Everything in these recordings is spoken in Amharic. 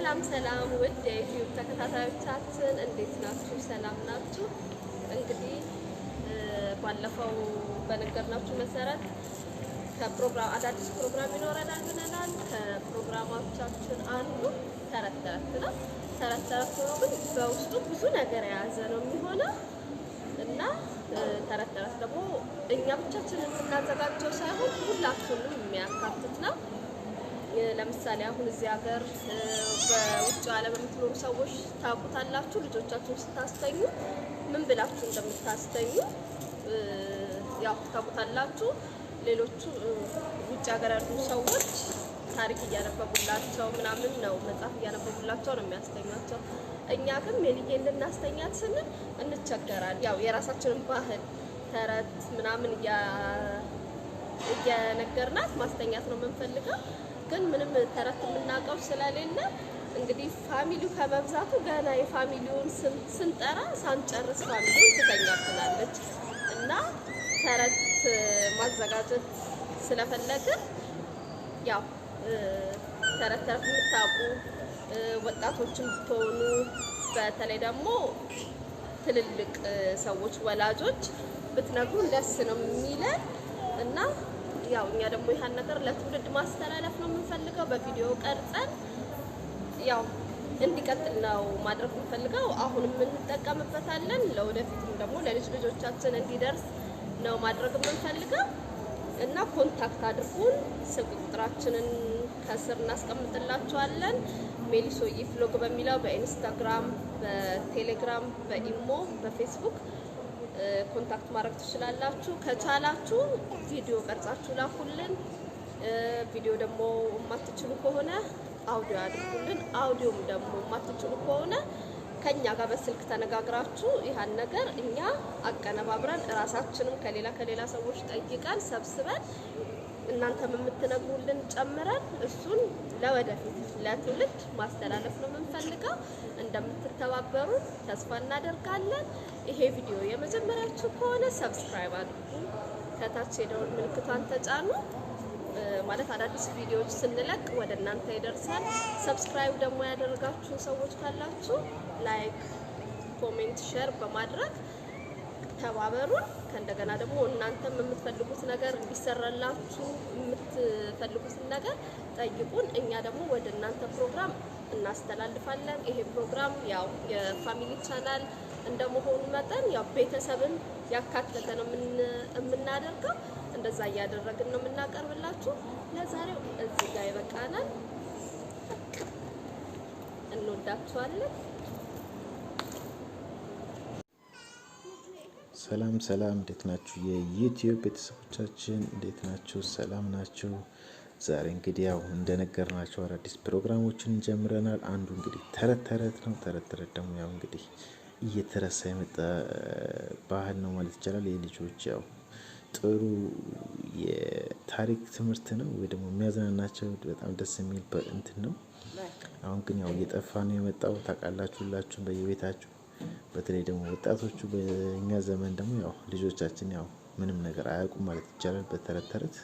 ሰላም ውድ የዩቲዩብ ተከታታዮቻችን እንዴት ናችሁ? ሰላም ናችሁ? እንግዲህ ባለፈው በነገርናችሁ መሰረት ከፕሮግራም አዳዲስ ፕሮግራም ይኖረናል ብለናል። ከፕሮግራማችን አንዱ ተረት ተረት ነው። ተረት ተረት ነው ግን በውስጡ ብዙ ነገር የያዘ ነው የሚሆነው እና ተረት ተረት ደግሞ እኛ ብቻችንን የምናዘጋጀው ሳይሆን ሁላችሁንም የሚያካትት ነው። ለምሳሌ አሁን እዚህ ሀገር በውጭ ዓለም የምትኖሩ ሰዎች ታውቁታላችሁ። ልጆቻችሁን ስታስተኙ ምን ብላችሁ እንደምታስተኙ ያው ታውቁታላችሁ። ሌሎቹ ውጭ ሀገር ያሉ ሰዎች ታሪክ እያነበቡላቸው ምናምን ነው፣ መጽሐፍ እያነበቡላቸው ነው የሚያስተኛቸው። እኛ ግን ሜልዬ እንድናስተኛት ስንል እንቸገራለን። ያው የራሳችንን ባህል ተረት ምናምን እየነገርናት ማስተኛት ነው የምንፈልገው። ግን ምንም ተረት የምናውቀው ስለሌለ እንግዲህ ፋሚሊው ከመብዛቱ ገና የፋሚሊውን ስንጠራ ሳንጨርስ ፋሚሊውን ትተኛብናለች እና ተረት ማዘጋጀት ስለፈለግን ያው ተረት ተረት የምታውቁ ወጣቶችን ብትሆኑ በተለይ ደግሞ ትልልቅ ሰዎች ወላጆች ብትነግሩን ደስ ነው የሚለን እና ያው እኛ ደግሞ ይሄን ነገር ለትውልድ ማስተላለፍ ነው የምንፈልገው። በቪዲዮ ቀርጸን ያው እንዲቀጥል ነው ማድረግ የምንፈልገው። አሁንም እንጠቀምበታለን። ለወደፊትም ደግሞ ለልጅ ልጆቻችን እንዲደርስ ነው ማድረግ የምንፈልገው እና ኮንታክት አድርጉን። ስልክ ቁጥራችንን ከስር እናስቀምጥላችኋለን። ሜሊሶዬ ፍሎግ በሚለው በኢንስታግራም፣ በቴሌግራም፣ በኢሞ፣ በፌስቡክ ኮንታክት ማድረግ ትችላላችሁ። ከቻላችሁ ቪዲዮ ቀርጻችሁ ላኩልን። ቪዲዮ ደግሞ የማትችሉ ከሆነ አውዲዮ አድርጉልን። አውዲዮም ደግሞ የማትችሉ ከሆነ ከኛ ጋር በስልክ ተነጋግራችሁ ይሄን ነገር እኛ አቀነባብረን እራሳችንም ከሌላ ሰዎች ጠይቀን ሰብስበን እናንተም የምትነግሩልን ጨምረን እሱን ለወደፊት ለትውልድ ማስተላለፍ ነው የምንፈልገው። እንደምትተባበሩን ተስፋ እናደርጋለን። ይሄ ቪዲዮ የመጀመሪያችሁ ከሆነ ሰብስክራይብ አድርጉ፣ ከታች የደወል ምልክቷን ተጫኑ። ማለት አዳዲስ ቪዲዮዎች ስንለቅ ወደ እናንተ ይደርሳል። ሰብስክራይብ ደግሞ ያደረጋችሁ ሰዎች ካላችሁ ላይክ፣ ኮሜንት፣ ሼር በማድረግ ተባበሩን። ከእንደገና ደግሞ እናንተም የምትፈልጉት ነገር እንዲሰራላችሁ የምትፈልጉትን ነገር ጠይቁን። እኛ ደግሞ ወደ እናንተ ፕሮግራም እናስተላልፋለን። ይሄ ፕሮግራም ያው የፋሚሊ ቻናል እንደመሆኑ መጠን ያው ቤተሰብን ያካተተ ነው የምናደርገው። እንደዛ እያደረግን ነው የምናቀርብላችሁ። ለዛሬው እዚህ ጋር ይበቃናል። እንወዳችኋለን። ሰላም ሰላም፣ እንዴት ናችሁ? የዩቲዩብ ቤተሰቦቻችን እንዴት ናችሁ? ሰላም ናችሁ? ዛሬ እንግዲህ ያው እንደነገርናችሁ አዳዲስ ፕሮግራሞችን ጀምረናል። አንዱ እንግዲህ ተረት ተረት ነው። ተረት ተረት ደግሞ ያው እንግዲህ እየተረሳ የመጣ ባህል ነው ማለት ይቻላል። የልጆች ያው ጥሩ የታሪክ ትምህርት ነው ወይ ደግሞ የሚያዝናናቸው በጣም ደስ የሚል እንትን ነው። አሁን ግን ያው እየጠፋ ነው የመጣው። ታውቃላችሁ ሁላችሁም በየቤታችሁ። በተለይ ደግሞ ወጣቶቹ በእኛ ዘመን ደግሞ ያው ልጆቻችን ያው ምንም ነገር አያውቁም ማለት ይቻላል። በተረት ተረት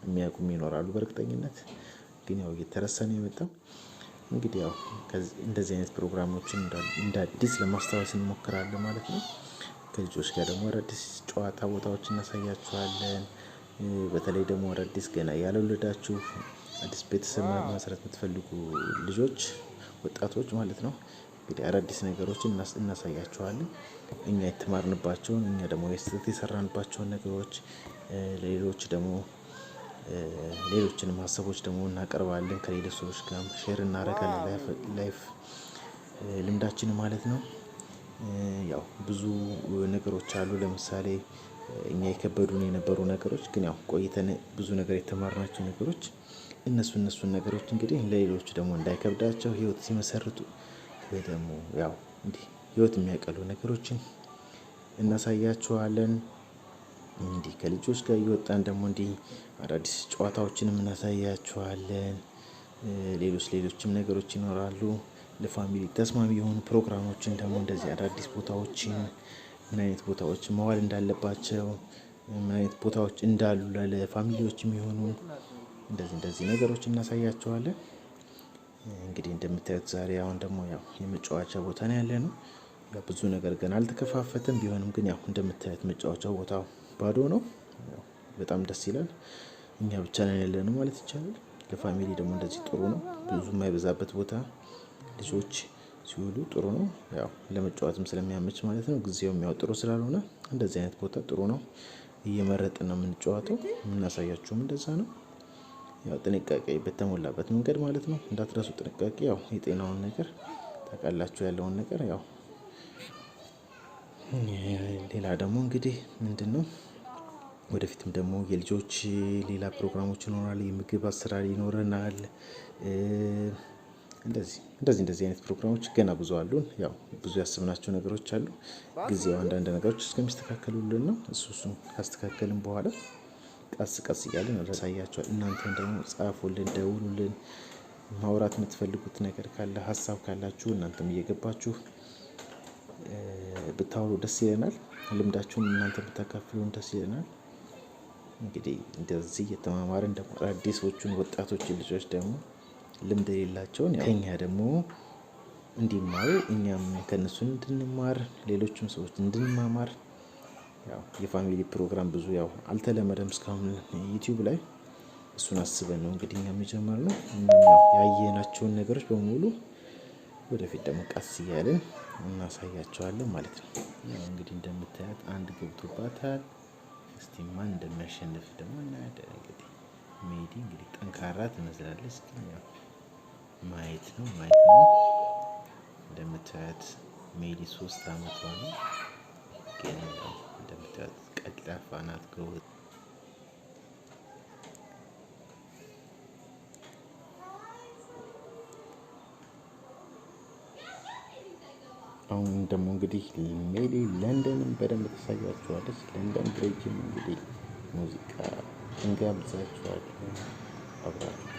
የሚያውቁም ይኖራሉ በእርግጠኝነት፣ ግን ያው እየተረሳ ነው የመጣው። እንግዲህ ያው እንደዚህ አይነት ፕሮግራሞችን እንደ አዲስ ለማስታወስ እንሞክራለን ማለት ነው። ከልጆች ጋር ደግሞ አዳዲስ ጨዋታ ቦታዎችን እናሳያችኋለን። በተለይ ደግሞ አዳዲስ ገና ያልወለዳችሁ አዲስ ቤተሰብ መመስረት የምትፈልጉ ልጆች፣ ወጣቶች ማለት ነው እንግዲህ አዳዲስ ነገሮችን እናሳያችኋለን። እኛ የተማርንባቸውን እኛ ደግሞ የስህተት የሰራንባቸውን ነገሮች ሌሎች ደግሞ ሌሎችንም ሀሳቦች ደግሞ እናቀርባለን። ከሌሎች ሰዎች ጋር ሼር እናደርጋለን ላይፍ ልምዳችን ማለት ነው። ያው ብዙ ነገሮች አሉ። ለምሳሌ እኛ የከበዱን የነበሩ ነገሮች ግን ያው ቆይተን ብዙ ነገር የተማርናቸው ነገሮች እነሱን ነገሮች እንግዲህ ለሌሎች ደግሞ እንዳይከብዳቸው ህይወት ሲመሰርቱ ወይ ደግሞ ያው እንዲህ ህይወት የሚያቀሉ ነገሮችን እናሳያችኋለን። እንዲህ ከልጆች ጋር እየወጣን ደግሞ እንዲህ አዳዲስ ጨዋታዎችንም እናሳያችኋለን። ሌሎችም ነገሮች ይኖራሉ። ለፋሚሊ ተስማሚ የሆኑ ፕሮግራሞችን ደግሞ እንደዚህ አዳዲስ ቦታዎችን ምን አይነት ቦታዎች መዋል እንዳለባቸው ምን አይነት ቦታዎች እንዳሉ ለፋሚሊዎች የሚሆኑ እንደዚህ ነገሮች እናሳያችኋለን። እንግዲህ እንደምታዩት ዛሬ አሁን ደግሞ ያው የመጫወቻ ቦታ ነው ያለነው። ያው ብዙ ነገር ገና አልተከፋፈተም። ቢሆንም ግን ያው እንደምታዩት መጫወቻ ቦታው ባዶ ነው። በጣም ደስ ይላል። እኛ ብቻ ነን ያለነው ማለት ይቻላል። ለፋሚሊ ደግሞ እንደዚህ ጥሩ ነው። ብዙ የማይበዛበት ቦታ ልጆች ሲውሉ ጥሩ ነው። ያው ለመጫወትም ስለሚያመች ማለት ነው። ጊዜውም ያው ጥሩ ስላልሆነ እንደዚህ አይነት ቦታ ጥሩ ነው። እየመረጥን ነው የምንጫወተው። የምናሳያችሁም እንደዛ ነው። ያው ጥንቃቄ በተሞላበት መንገድ ማለት ነው። እንዳትረሱ ጥንቃቄ። ያው የጤናውን ነገር ታውቃላችሁ ያለውን ነገር ያው ሌላ ደግሞ እንግዲህ ምንድነው ወደፊትም ደግሞ የልጆች ሌላ ፕሮግራሞች ይኖራል። የምግብ አሰራር ይኖረናል። እንደዚህ አይነት ፕሮግራሞች ገና ብዙ አሉን። ያው ብዙ ያስብናቸው ነገሮች አሉ። ጊዜው አንዳንድ ነገሮች እስከሚስተካከሉልን ነው። እሱን ካስተካከልን በኋላ ቀስ እያለን እናሳያቸዋለን። እናንተም ደግሞ ጻፉልን፣ ደውሉልን። ማውራት የምትፈልጉት ነገር ካለ ሀሳብ ካላችሁ እናንተም እየገባችሁ ብታወሩ ደስ ይለናል። ልምዳችሁን እናንተ ብታካፍሉን ደስ ይለናል። እንግዲህ እንደዚህ እየተማማርን ደግሞ አዲሶቹን ወጣቶችን ልጆች ደግሞ ልምድ የሌላቸውን ከኛ ደግሞ እንዲማሩ እኛም ከነሱ እንድንማር ሌሎችም ሰዎች እንድንማማር ያው የፋሚሊ ፕሮግራም ብዙ ያው አልተለመደም እስካሁን ዩቲዩብ ላይ። እሱን አስበን ነው እንግዲህ እኛም የጀመርነው። ያየናቸውን ነገሮች በሙሉ ወደፊት ደግሞ ቀስ እያልን እናሳያቸዋለን ማለት ነው። ያው እንግዲህ እንደምታያት አንድ ገብቶባታል። እስቲ ማን እንደሚያሸንፍ ደግሞ እናያለን። እንግዲህ ሜዲ እንግዲህ ጠንካራ ትመስላለች። ግን ያው ማየት ነው። እንደምታያት ሜዲ 3 አመቷ ነው። ግን ያው እንደምታያት ቀልጣፋ ናት። ጎበዝ አሁን ደግሞ እንግዲህ ሜዲ ለንደንን በደንብ ተሳያችኋለች። ለንደን ብሬጅም እንግዲህ ሙዚቃ እንጋብዛችኋለን። አብራችሁ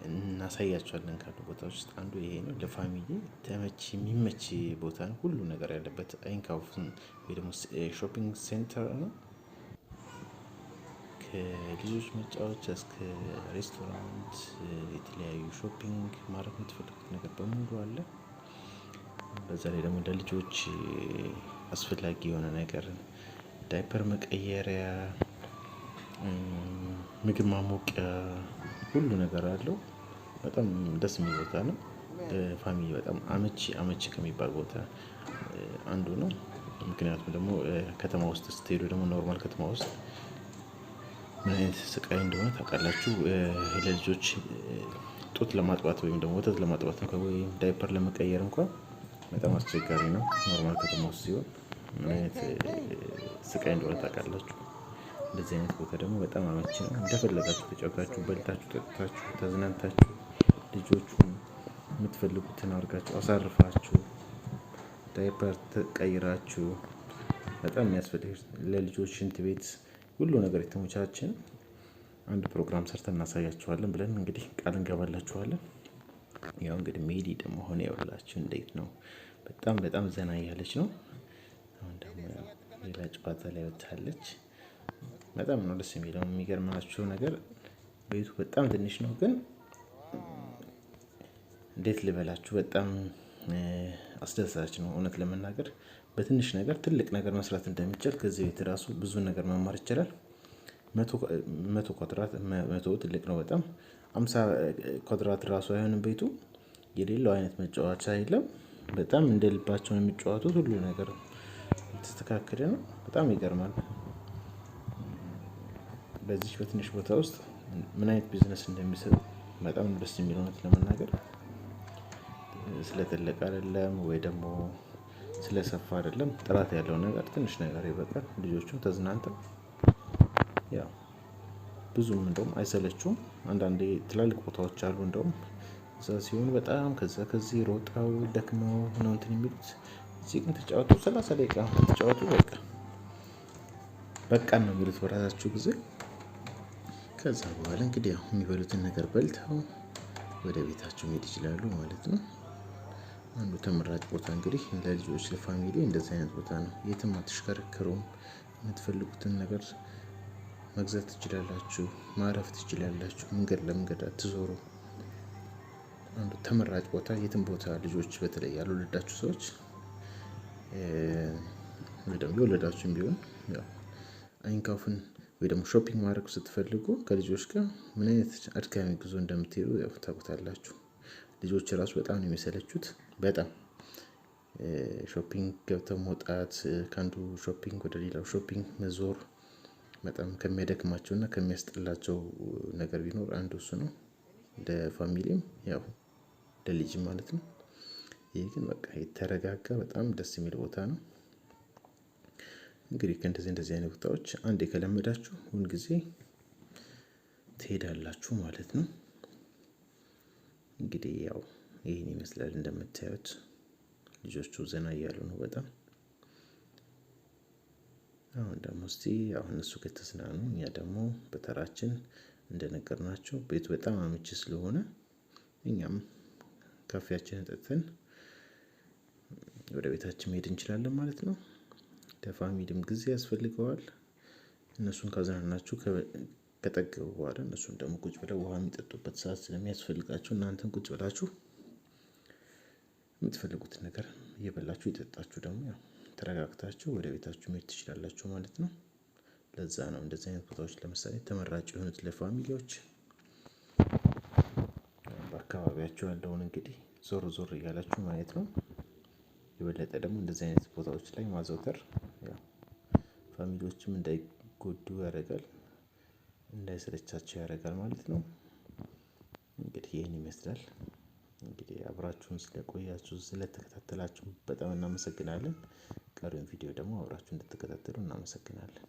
እናሳያቸዋለን ካሉ ቦታዎች ውስጥ አንዱ ይሄ ነው። ለፋሚሊ የሚመች ቦታ ነው። ሁሉ ነገር ያለበት አይንካውፍን ወይ ደግሞ ሾፒንግ ሴንተር ነው። ከልጆች መጫወቻ እስከ ሬስቶራንት፣ የተለያዩ ሾፒንግ ማድረግ የምትፈልጉት ነገር በሙሉ አለ። በዛ ላይ ደግሞ ለልጆች አስፈላጊ የሆነ ነገር ዳይፐር መቀየሪያ፣ ምግብ ማሞቂያ ሁሉ ነገር አለው። በጣም ደስ የሚል ቦታ ነው። ፋሚሊ በጣም አመቺ ከሚባል ቦታ አንዱ ነው። ምክንያቱም ደግሞ ከተማ ውስጥ ስትሄዱ ደግሞ ኖርማል ከተማ ውስጥ ምን አይነት ስቃይ እንደሆነ ታውቃላችሁ። ለልጆች ጡት ለማጥባት ወይም ደግሞ ወተት ለማጥባት ወይም ዳይፐር ለመቀየር እንኳን በጣም አስቸጋሪ ነው ኖርማል ከተማ ውስጥ ሲሆን። ምን አይነት ስቃይ እንደሆነ ታውቃላችሁ። እንደዚህ አይነት ቦታ ደግሞ በጣም አመቺ ነው። እንደፈለጋችሁ ተጫውታችሁ በልታችሁ ጠጥታችሁ ተዝናንታችሁ ልጆቹን የምትፈልጉትን አድርጋችሁ አሳርፋችሁ ዳይፐር ተቀይራችሁ በጣም የሚያስፈልግ ለልጆች ሽንት ቤት ሁሉ ነገር የተመቻቸን አንድ ፕሮግራም ሰርተን እናሳያችኋለን ብለን እንግዲህ ቃል እንገባላችኋለን። ያው እንግዲህ ሜዲ ደግሞ ሆነ ያውላችሁ እንዴት ነው? በጣም ዘና እያለች ነው። አሁን ደግሞ ሌላ ጨዋታ ላይ ወጥታለች። በጣም ነው ደስ የሚለው። የሚገርማችሁ ነገር ቤቱ በጣም ትንሽ ነው፣ ግን እንዴት ልበላችሁ በጣም አስደሳች ነው። እውነት ለመናገር በትንሽ ነገር ትልቅ ነገር መስራት እንደሚቻል ከዚህ ቤት ራሱ ብዙ ነገር መማር ይቻላል። 100 ኳድራት 100 ትልቅ ነው በጣም 50 ኳድራት ራሱ አይሆንም ቤቱ። የሌለው አይነት መጫወቻ የለም። በጣም እንደ ልባቸው የሚጫወቱት ሁሉ ነገር የተስተካከለ ነው። በጣም ይገርማል። በዚህ በትንሽ ቦታ ውስጥ ምን አይነት ቢዝነስ እንደሚሰጥ በጣም ደስ የሚለው እውነት ለመናገር ስለተለቀ አይደለም ወይ ደግሞ ስለሰፋ አይደለም። ጥራት ያለው ነገር ትንሽ ነገር ይበቃል። ልጆቹም ተዝናንተው ያው ብዙም እንደውም አይሰለቹም። አንዳንዴ ትላልቅ ቦታዎች አሉ እንደውም እዛ ሲሆን በጣም ከዚህ ሮጠው ደክመው ነው እንትን የሚሉት። እዚህ ግን ተጫወቱ 30 ደቂቃ ተጫወቱ በቃ ነው የሚሉት በራሳቸው ጊዜ። ከዛ በኋላ እንግዲህ ያው የሚበሉትን ነገር በልተው ወደ ቤታቸው መሄድ ይችላሉ ማለት ነው። አንዱ ተመራጭ ቦታ እንግዲህ ለልጆች ለፋሚሊ እንደዚህ አይነት ቦታ ነው። የትም አትሽከረከሩም። የምትፈልጉትን ነገር መግዛት ትችላላችሁ፣ ማረፍ ትችላላችሁ። መንገድ ለመንገድ አትዞሩ። አንዱ ተመራጭ ቦታ የትም ቦታ ልጆች በተለይ ያልወለዳችሁ ሰዎች ወይ ደግሞ የወለዳችሁም ቢሆን ያው አይንካውፍን ወይ ደግሞ ሾፒንግ ማድረግ ስትፈልጉ ከልጆች ጋር ምን አይነት አድካሚ ጉዞ እንደምትሄዱ ያው ታውቁታላችሁ። ልጆች ራሱ በጣም ነው የሚሰለቹት። በጣም ሾፒንግ ገብተው መውጣት፣ ከአንዱ ሾፒንግ ወደ ሌላው ሾፒንግ መዞር በጣም ከሚያደክማቸውና ከሚያስጠላቸው ነገር ቢኖር አንዱ እሱ ነው። ለፋሚሊም ያው ለልጅም ማለት ነው። ይሄ ግን በቃ የተረጋጋ በጣም ደስ የሚል ቦታ ነው። እንግዲህ ከእንደዚህ አይነት ቦታዎች አንዴ ከለመዳችሁ ሁል ጊዜ ትሄዳላችሁ ማለት ነው። እንግዲህ ያው ይሄን ይመስላል እንደምታዩት። ልጆቹ ዘና እያሉ ነው በጣም። አሁን ደግሞ እስቲ አሁን እነሱ ከተዝናኑ እኛ ደግሞ በተራችን እንደነገርናቸው ቤቱ በጣም አመቺ ስለሆነ እኛም ካፌያችንን ጠጥተን ወደ ቤታችን መሄድ እንችላለን ማለት ነው። ለፋሚሊም ጊዜ ያስፈልገዋል። እነሱን ካዝናናችሁ ከጠገቡ በኋላ እነሱን ደግሞ ቁጭ ብለው ውሃ የሚጠጡበት ሰዓት ስለሚያስፈልጋችሁ እናንተን ቁጭ ብላችሁ የምትፈልጉትን ነገር እየበላችሁ እየጠጣችሁ ደግሞ ያው ተረጋግታችሁ ወደ ቤታችሁ መሄድ ትችላላችሁ ማለት ነው። ለዛ ነው እንደዚህ አይነት ቦታዎች ለምሳሌ ተመራጭ የሆኑት ለፋሚሊዎች። በአካባቢያችሁ ያለውን እንግዲህ ዞር እያላችሁ ማየት ነው። የበለጠ ደግሞ እንደዚህ አይነት ቦታዎች ላይ ማዘውተር ያው ፋሚሊዎችም እንዳይጎዱ ያደርጋል፣ እንዳይሰለቻቸው ያደርጋል ማለት ነው። እንግዲህ ይህን ይመስላል። እንግዲህ አብራችሁን ስለቆያችሁ ስለተከታተላችሁ በጣም እናመሰግናለን። ቀሪውን ቪዲዮ ደግሞ አብራችሁ እንድትከታተሉ እናመሰግናለን።